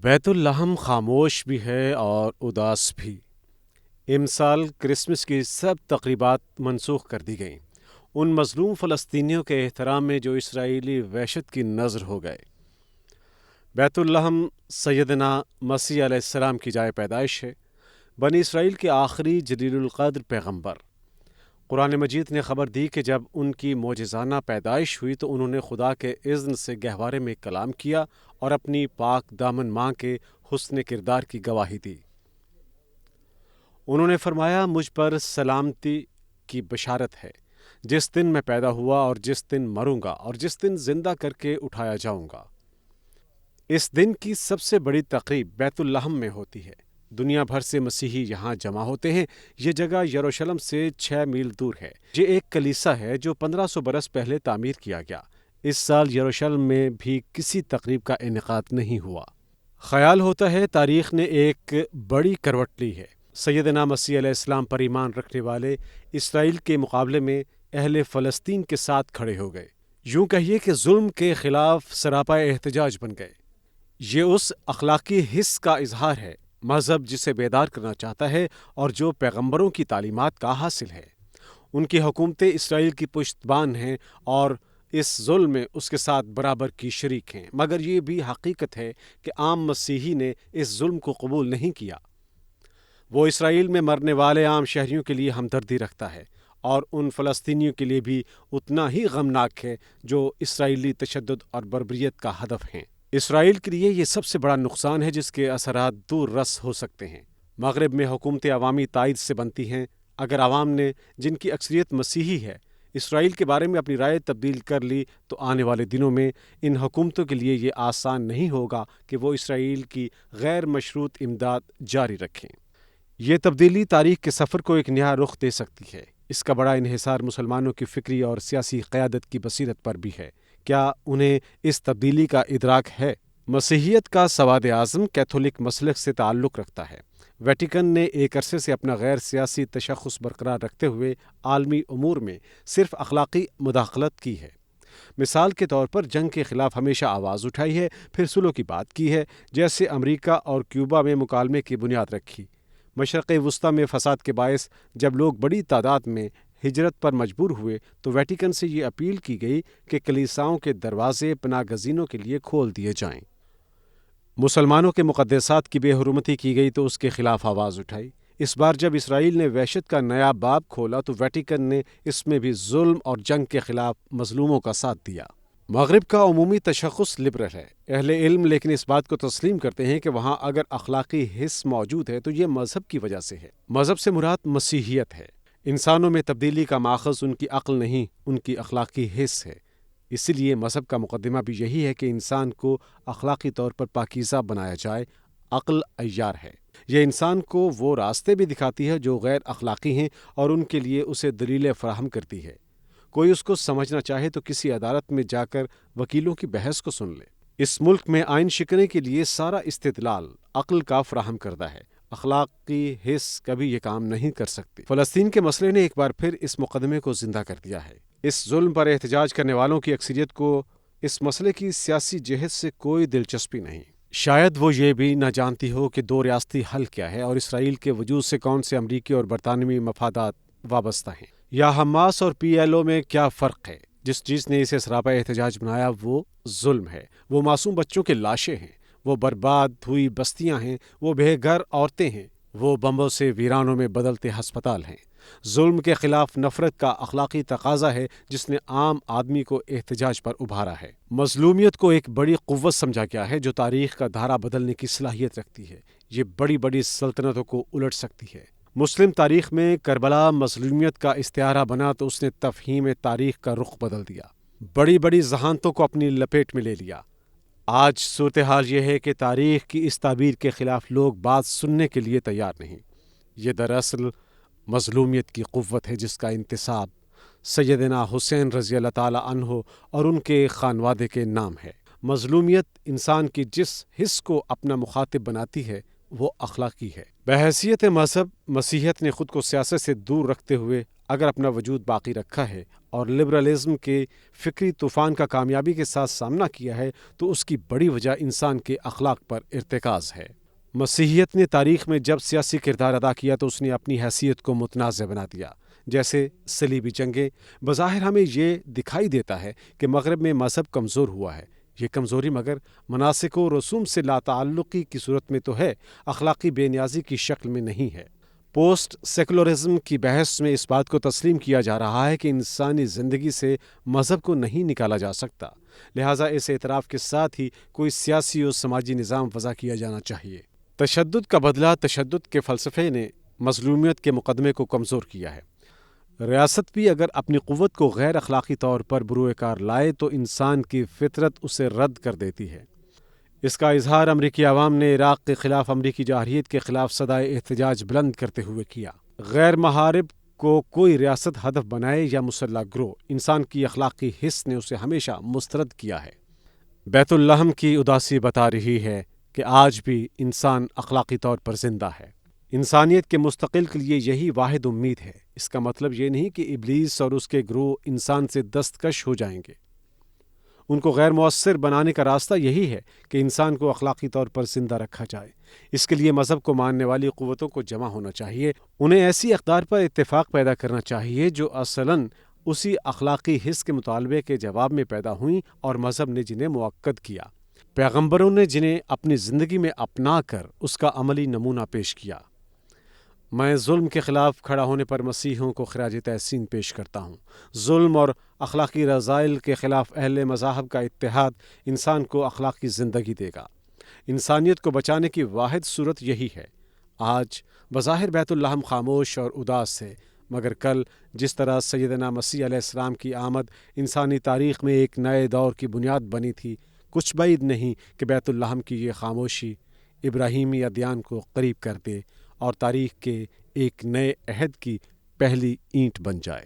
بیت الحم خاموش بھی ہے اور اداس بھی۔ امسال کرسمس کی سب تقریبات منسوخ کر دی گئیں، ان مظلوم فلسطینیوں کے احترام میں جو اسرائیلی وحشت کی نذر ہو گئے۔ بیت الحم سیدنا مسیح علیہ السلام کی جائے پیدائش ہے، بنی اسرائیل کے آخری جلیل القدر پیغمبر۔ قرآن مجید نے خبر دی کہ جب ان کی معجزانہ پیدائش ہوئی تو انہوں نے خدا کے اذن سے گہوارے میں کلام کیا اور اپنی پاک دامن ماں کے حسن کردار کی گواہی دی۔ انہوں نے فرمایا، مجھ پر سلامتی کی بشارت ہے، جس دن میں پیدا ہوا اور جس دن مروں گا اور جس دن زندہ کر کے اٹھایا جاؤں گا۔ اس دن کی سب سے بڑی تقریب بیت الحم میں ہوتی ہے۔ دنیا بھر سے مسیحی یہاں جمع ہوتے ہیں۔ یہ جگہ یروشلم سے 6 میل دور ہے۔ یہ ایک کلیسا ہے جو 1500 برس پہلے تعمیر کیا گیا۔ اس سال یروشلم میں بھی کسی تقریب کا انعقاد نہیں ہوا۔ خیال ہوتا ہے تاریخ نے ایک بڑی کروٹ لی ہے۔ سیدنا مسیح علیہ السلام پر ایمان رکھنے والے اسرائیل کے مقابلے میں اہل فلسطین کے ساتھ کھڑے ہو گئے۔ یوں کہیے کہ ظلم کے خلاف سراپا احتجاج بن گئے۔ یہ اس اخلاقی حس کا اظہار ہے، مذہب جسے بیدار کرنا چاہتا ہے اور جو پیغمبروں کی تعلیمات کا حاصل ہے۔ ان کی حکومتیں اسرائیل کی پشتبان ہیں اور اس ظلم میں اس کے ساتھ برابر کی شریک ہیں، مگر یہ بھی حقیقت ہے کہ عام مسیحی نے اس ظلم کو قبول نہیں کیا۔ وہ اسرائیل میں مرنے والے عام شہریوں کے لیے ہمدردی رکھتا ہے اور ان فلسطینیوں کے لیے بھی اتنا ہی غمناک ہے جو اسرائیلی تشدد اور بربریت کا ہدف ہیں۔ اسرائیل کے لیے یہ سب سے بڑا نقصان ہے جس کے اثرات دور رس ہو سکتے ہیں۔ مغرب میں حکومتیں عوامی تائید سے بنتی ہیں۔ اگر عوام نے، جن کی اکثریت مسیحی ہے، اسرائیل کے بارے میں اپنی رائے تبدیل کر لی تو آنے والے دنوں میں ان حکومتوں کے لیے یہ آسان نہیں ہوگا کہ وہ اسرائیل کی غیر مشروط امداد جاری رکھیں۔ یہ تبدیلی تاریخ کے سفر کو ایک نیا رخ دے سکتی ہے۔ اس کا بڑا انحصار مسلمانوں کی فکری اور سیاسی قیادت کی بصیرت پر بھی ہے۔ کیا انہیں اس تبدیلی کا ادراک ہے؟ مسیحیت کا سواد اعظم کیتھولک مسلک سے تعلق رکھتا ہے۔ ویٹیکن نے ایک عرصے سے اپنا غیر سیاسی تشخص برقرار رکھتے ہوئے عالمی امور میں صرف اخلاقی مداخلت کی ہے۔ مثال کے طور پر جنگ کے خلاف ہمیشہ آواز اٹھائی ہے، پھر صلح کی بات کی ہے، جیسے امریکہ اور کیوبا میں مکالمے کی بنیاد رکھی۔ مشرق وسطیٰ میں فساد کے باعث جب لوگ بڑی تعداد میں ہجرت پر مجبور ہوئے تو ویٹیکن سے یہ اپیل کی گئی کہ کلیساؤں کے دروازے پناہ گزینوں کے لیے کھول دیے جائیں۔ مسلمانوں کے مقدسات کی بے حرمتی کی گئی تو اس کے خلاف آواز اٹھائی۔ اس بار جب اسرائیل نے وحشت کا نیا باب کھولا تو ویٹیکن نے اس میں بھی ظلم اور جنگ کے خلاف مظلوموں کا ساتھ دیا۔ مغرب کا عمومی تشخص لبرل ہے۔ اہل علم لیکن اس بات کو تسلیم کرتے ہیں کہ وہاں اگر اخلاقی حس موجود ہے تو یہ مذہب کی وجہ سے ہے۔ مذہب سے مراد مسیحیت ہے۔ انسانوں میں تبدیلی کا ماخذ ان کی عقل نہیں، ان کی اخلاقی حس ہے۔ اسی لیے مذہب کا مقدمہ بھی یہی ہے کہ انسان کو اخلاقی طور پر پاکیزہ بنایا جائے۔ عقل عیار ہے۔ یہ انسان کو وہ راستے بھی دکھاتی ہے جو غیر اخلاقی ہیں اور ان کے لیے اسے دلیلیں فراہم کرتی ہے۔ کوئی اس کو سمجھنا چاہے تو کسی عدالت میں جا کر وکیلوں کی بحث کو سن لے۔ اس ملک میں آئین شکنی کے لیے سارا استدلال عقل کا فراہم کردہ ہے۔ اخلاقی حس کبھی یہ کام نہیں کر سکتی۔ فلسطین کے مسئلے نے ایک بار پھر اس مقدمے کو زندہ کر دیا ہے۔ اس ظلم پر احتجاج کرنے والوں کی اکثریت کو اس مسئلے کی سیاسی جہت سے کوئی دلچسپی نہیں۔ شاید وہ یہ بھی نہ جانتی ہو کہ دو ریاستی حل کیا ہے اور اسرائیل کے وجود سے کون سے امریکی اور برطانوی مفادات وابستہ ہیں، یا حماس اور پی ایل او میں کیا فرق ہے۔ جس چیز نے اسے سراپا احتجاج بنایا وہ ظلم ہے۔ وہ معصوم بچوں کے لاشیں ہیں، وہ برباد ہوئی بستیاں ہیں، وہ بے گھر عورتیں ہیں، وہ بمبوں سے ویرانوں میں بدلتے ہسپتال ہیں۔ ظلم کے خلاف نفرت کا اخلاقی تقاضا ہے جس نے عام آدمی کو احتجاج پر ابھارا ہے۔ مظلومیت کو ایک بڑی قوت سمجھا گیا ہے جو تاریخ کا دھارا بدلنے کی صلاحیت رکھتی ہے۔ یہ بڑی بڑی سلطنتوں کو الٹ سکتی ہے۔ مسلم تاریخ میں کربلا مظلومیت کا استعارہ بنا تو اس نے تفہیم تاریخ کا رخ بدل دیا، بڑی بڑی ذہانتوں کو اپنی لپیٹ میں لے لیا۔ آج صورتحال یہ ہے کہ تاریخ کی اس تعبیر کے خلاف لوگ بات سننے کے لیے تیار نہیں۔ یہ دراصل مظلومیت کی قوت ہے جس کا انتساب سیدنا حسین رضی اللہ تعالی عنہ اور ان کے خانوادے کے نام ہے۔ مظلومیت انسان کی جس حس کو اپنا مخاطب بناتی ہے وہ اخلاقی ہے۔ بحیثیت مذہب مسیحیت نے خود کو سیاست سے دور رکھتے ہوئے اگر اپنا وجود باقی رکھا ہے اور لبرلزم کے فکری طوفان کا کامیابی کے ساتھ سامنا کیا ہے تو اس کی بڑی وجہ انسان کے اخلاق پر ارتکاز ہے۔ مسیحیت نے تاریخ میں جب سیاسی کردار ادا کیا تو اس نے اپنی حیثیت کو متنازع بنا دیا، جیسے صلیبی جنگیں۔ بظاہر ہمیں یہ دکھائی دیتا ہے کہ مغرب میں مذہب کمزور ہوا ہے۔ یہ کمزوری مگر مناسک و رسوم سے لا تعلقی کی صورت میں تو ہے، اخلاقی بے نیازی کی شکل میں نہیں ہے۔ پوسٹ سیکولرزم کی بحث میں اس بات کو تسلیم کیا جا رہا ہے کہ انسانی زندگی سے مذہب کو نہیں نکالا جا سکتا، لہٰذا اس اعتراف کے ساتھ ہی کوئی سیاسی اور سماجی نظام وضع کیا جانا چاہیے۔ تشدد کا بدلہ تشدد کے فلسفے نے مظلومیت کے مقدمے کو کمزور کیا ہے۔ ریاست بھی اگر اپنی قوت کو غیر اخلاقی طور پر بروئے کار لائے تو انسان کی فطرت اسے رد کر دیتی ہے۔ اس کا اظہار امریکی عوام نے عراق کے خلاف امریکی جارحیت کے خلاف صدائے احتجاج بلند کرتے ہوئے کیا۔ غیر محارب کو کوئی ریاست ہدف بنائے یا مسلح گروہ، انسان کی اخلاقی حس نے اسے ہمیشہ مسترد کیا ہے۔ بیت اللحم کی اداسی بتا رہی ہے کہ آج بھی انسان اخلاقی طور پر زندہ ہے۔ انسانیت کے مستقل کے لیے یہی واحد امید ہے۔ اس کا مطلب یہ نہیں کہ ابلیس اور اس کے گروہ انسان سے دستکش ہو جائیں گے۔ ان کو غیر مؤثر بنانے کا راستہ یہی ہے کہ انسان کو اخلاقی طور پر زندہ رکھا جائے۔ اس کے لیے مذہب کو ماننے والی قوتوں کو جمع ہونا چاہیے، انہیں ایسی اقدار پر اتفاق پیدا کرنا چاہیے جو اصلاً اسی اخلاقی حس کے مطالبے کے جواب میں پیدا ہوئیں اور مذہب نے جنہیں مؤکد کیا۔ پیغمبروں نے جنہیں اپنی زندگی میں اپنا کر اس کا عملی نمونہ پیش کیا۔ میں ظلم کے خلاف کھڑا ہونے پر مسیحیوں کو خراج تحسین پیش کرتا ہوں۔ ظلم اور اخلاقی رذائل کے خلاف اہل مذاہب کا اتحاد انسان کو اخلاقی زندگی دے گا۔ انسانیت کو بچانے کی واحد صورت یہی ہے۔ آج بظاہر بیت اللحم خاموش اور اداس ہے، مگر کل جس طرح سیدنا مسیح علیہ السلام کی آمد انسانی تاریخ میں ایک نئے دور کی بنیاد بنی تھی، کچھ بعید نہیں کہ بیت اللحم کی یہ خاموشی ابراہیمی ادیان کو قریب کر دے اور تاریخ کے ایک نئے عہد کی پہلی اینٹ بن جائے۔